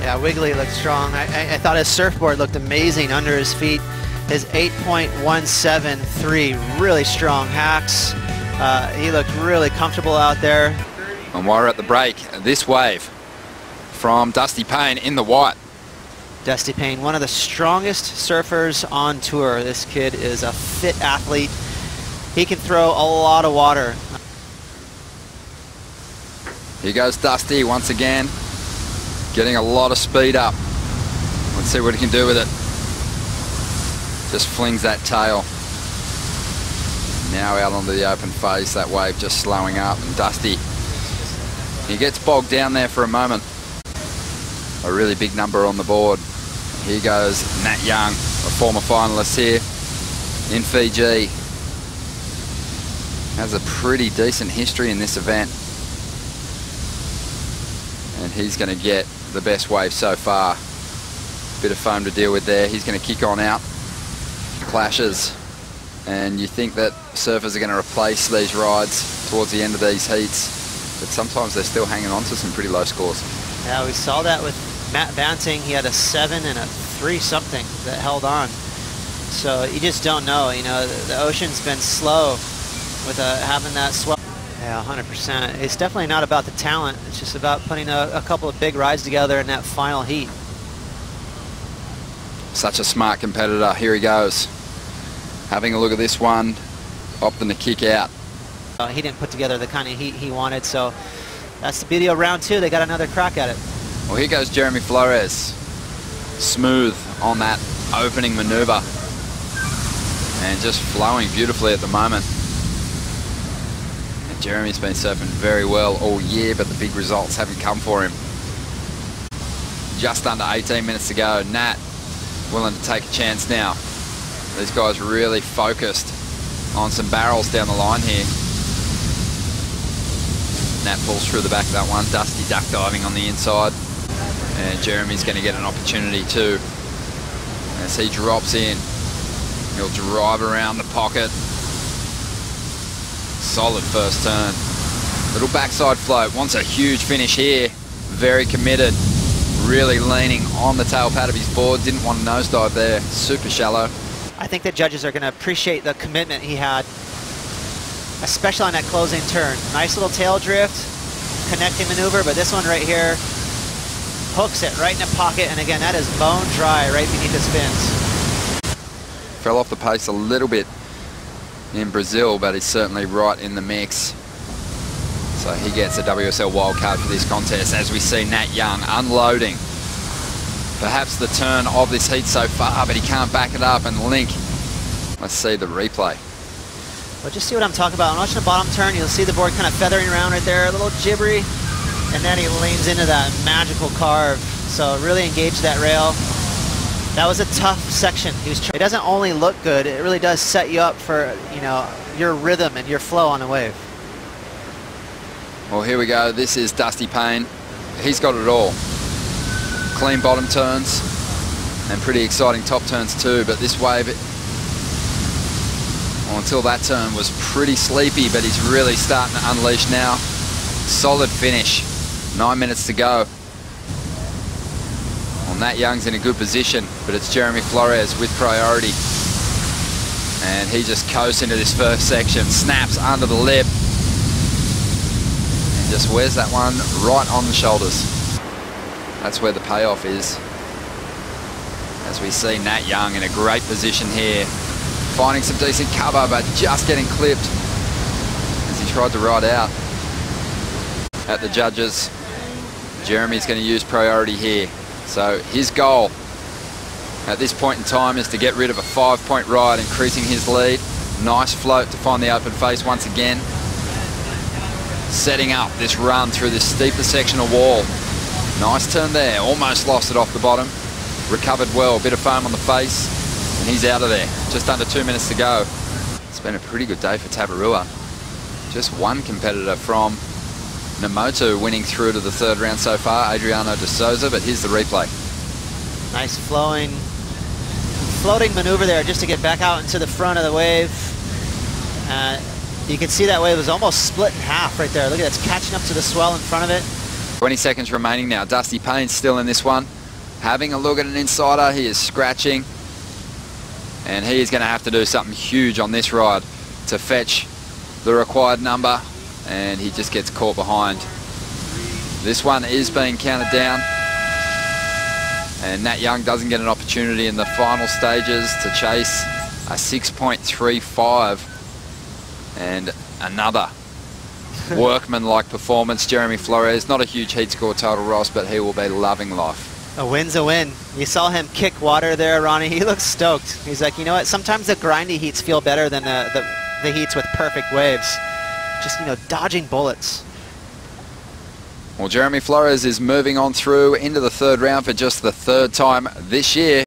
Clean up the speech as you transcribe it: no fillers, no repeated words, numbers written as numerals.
Yeah, Wiggly looked strong. I thought his surfboard looked amazing under his feet. His 8.173, really strong hacks. He looked really comfortable out there. And while we're at the break, this wave from Dusty Payne in the white. Dusty Payne, one of the strongest surfers on tour. This kid is a fit athlete. He can throw a lot of water. Here goes Dusty once again, getting a lot of speed up. Let's see what he can do with it. Just flings that tail. Now out onto the open face, that wave just slowing up, and Dusty, he gets bogged down there for a moment. A really big number on the board. Here goes Nat Young, a former finalist here in Fiji. Has a pretty decent history in this event. And he's going to get the best wave so far. Bit of foam to deal with there. He's going to kick on out. Clashes. And you think that surfers are going to replace these rides towards the end of these heats. But sometimes they're still hanging on to some pretty low scores. Yeah, we saw that with Matt Banting. He had a 7 and a 3 something that held on. So you just don't know. You know, the ocean's been slow with having that swell. Yeah, 100%. It's definitely not about the talent. It's just about putting a couple of big rides together in that final heat. Such a smart competitor. Here he goes. Having a look at this one, opting to kick out. He didn't put together the kind of heat he wanted, so that's the beauty of round 2. They got another crack at it. Well, here goes Jeremy Flores. Smooth on that opening maneuver. And just flowing beautifully at the moment. And Jeremy's been surfing very well all year, but the big results haven't come for him. Just under 18 minutes to go. Nat willing to take a chance now. These guys really focused on some barrels down the line here. Nat pulls through the back of that one. Dusty duck diving on the inside. And Jeremy's going to get an opportunity too. As he drops in, he'll drive around the pocket. Solid first turn. Little backside float. Wants a huge finish here. Very committed. Really leaning on the tail pad of his board. Didn't want a nosedive there. Super shallow. I think the judges are going to appreciate the commitment he had, especially on that closing turn. Nice little tail drift, connecting maneuver, but this one right here hooks it right in the pocket, and again, that is bone dry right beneath his fins. Fell off the pace a little bit in Brazil, but he's certainly right in the mix. So he gets a WSL wildcard for this contest as we see Nat Young unloading. Perhaps the turn of this heat so far, but he can't back it up and link. Let's see the replay. Well, just see what I'm talking about. I'm watching the bottom turn. You'll see the board kind of feathering around right there, a little jibbery, and then he leans into that magical carve. So really engaged that rail. That was a tough section. It doesn't only look good, it really does set you up for, you know, your rhythm and your flow on the wave. Well, here we go. This is Dusty Payne. He's got it all. Clean bottom turns and pretty exciting top turns too, but this wave, well, until that turn was pretty sleepy, but he's really starting to unleash now. Solid finish. 9 minutes to go. Well, Nat Young's in a good position, but it's Jeremy Flores with priority. And he just coasts into this first section, snaps under the lip, and just wears that one right on the shoulders. That's where the payoff is. As we see Nat Young in a great position here, finding some decent cover, but just getting clipped as he tried to ride out. At the judges, Jeremy's going to use priority here. So his goal at this point in time is to get rid of a 5-point ride, increasing his lead. Nice float to find the open face once again. Setting up this run through this steeper section of wall. Nice turn there, almost lost it off the bottom. Recovered well, bit of foam on the face, and he's out of there. Just under 2 minutes to go. It's been a pretty good day for Tabarua. Just one competitor from Namotu winning through to the third round so far, Adriano de Souza, but here's the replay. Nice floating maneuver there just to get back out into the front of the wave. You can see that wave was almost split in half right there. Look at that, it's catching up to the swell in front of it. 20 seconds remaining now. Dusty Payne still in this one. Having a look at an insider. He is scratching. And he is going to have to do something huge on this ride to fetch the required number. And he just gets caught behind. This one is being counted down. And Nat Young doesn't get an opportunity in the final stages to chase a 6.35. And another workman-like performance. Jeremy Flores, not a huge heat score total, Ross, but he will be loving life. A win's a win. You saw him kick water there, Ronnie. He looks stoked. He's like, you know what? Sometimes the grindy heats feel better than the heats with perfect waves. Just, you know, dodging bullets. Well, Jeremy Flores is moving on through into the third round for just the third time this year.